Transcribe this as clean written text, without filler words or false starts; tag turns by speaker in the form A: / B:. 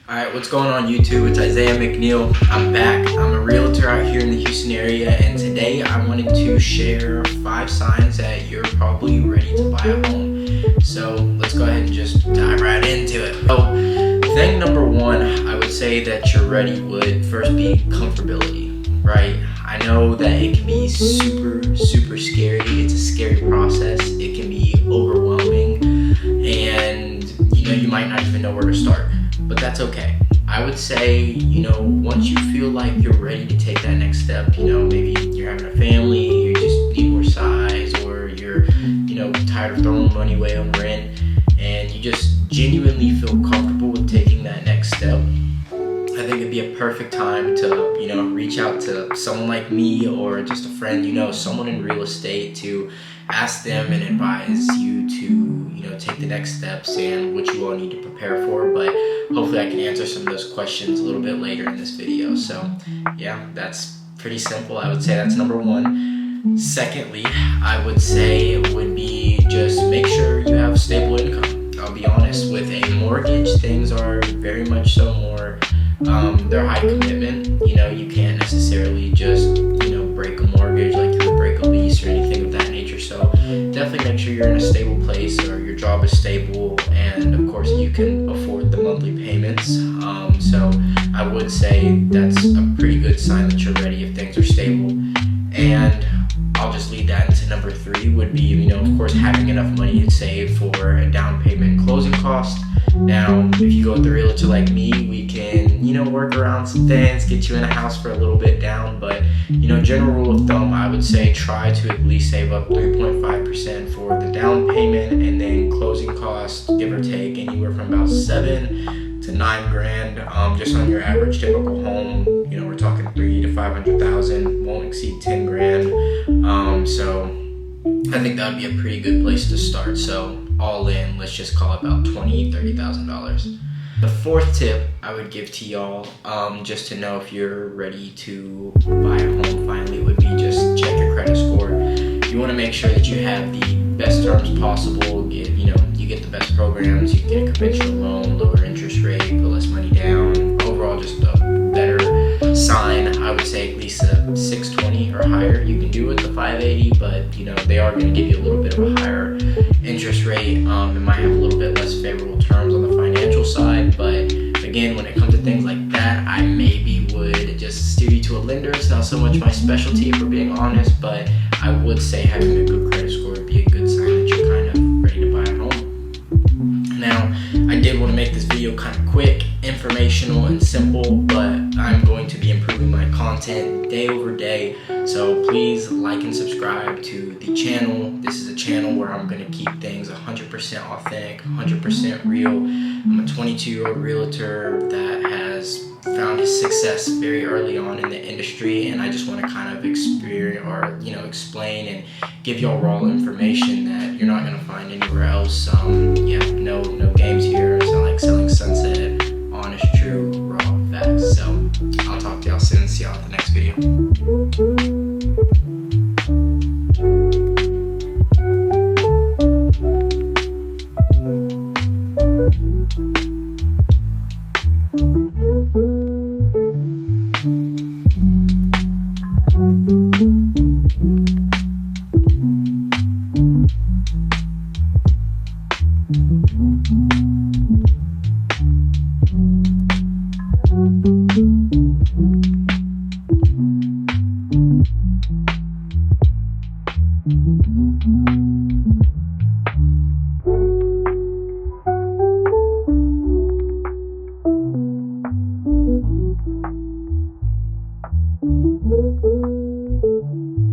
A: Alright, what's going on YouTube? It's Isaigha McNeil. I'm back. I'm a realtor out here in the Houston area, and today I wanted to share 5 signs that you're probably ready to buy a home. So let's go ahead and just dive right into it. So thing number 1, I would say that you're ready would first be comfortability, right? I know that it can be super scary. It's a scary process. It can be overwhelming, and you might not even know where to start. But that's okay. I would say, once you feel like you're ready to take that next step, maybe you're having a family, you just need more size, or you're, tired of throwing money away on rent, and you just genuinely feel comfortable with taking that next step, I think it'd be a perfect time to, reach out to someone like me or just a friend, someone in real estate, to ask them and advise you to, take the next steps and what you all need to prepare for. But hopefully I can answer some of those questions a little bit later in this video. So yeah, that's pretty simple. I would say that's number 1. Secondly, I would say it would be just make sure you have stable income. I'll be honest, with a mortgage, things are very much so more, they're high commitment. You can't necessarily just, break a mortgage like you would break a lease or anything of that nature. So definitely make sure you're in a stable place, or your job is stable, and of course you can afford the monthly payments. So I would say that's a pretty good sign that you're ready if things are stable. And I'll just lead that into number 3 would be, of course, having enough money to save for a down payment and closing cost. Now, if you go with a realtor like me, we can, work around some things, get you in a house for a little bit down. But, general rule of thumb, I would say try to at least save up 3.5% for the down payment, and then closing costs, give or take, anywhere from about 7 to 9 grand, just on your average typical home. We're talking 300,000 to 500,000, won't exceed 10 grand. So I think that would be a pretty good place to start. So all in, let's just call it about $20,000-$30,000. The 4th tip I would give to y'all, just to know if you're ready to buy a home finally, would be just check your credit score. You want to make sure that you have the best terms possible. You get the best programs. You can get a conventional loan, lower interest rate, put less money down. Overall, just a better sign. I would say at least a 620 or higher. You can do with the 580, but they are going to give you a little bit of a higher interest rate. It might have a little bit less favorable terms on the financial side, but again, when it comes to things like that, I maybe would just steer you to a lender. It's not so much my specialty, for being honest, but I would say having a good credit score would be a good sign that you're kind of ready to buy a home. Now, I did want to make this video kind of quick, informational, and simple, but I'm going to be improving my content day over day. So please like and subscribe to the channel. This is a channel where I'm going to keep things 100% authentic, 100% real. I'm a 22-year-old realtor that has found his success very early on in the industry, and I just want to kind of explain and give y'all raw information that you're not going to find anywhere else. No games here. It's not like selling sunset. Honest, true, raw facts. So I'll talk to y'all soon. See y'all at the next video.
B: Mm-hmm.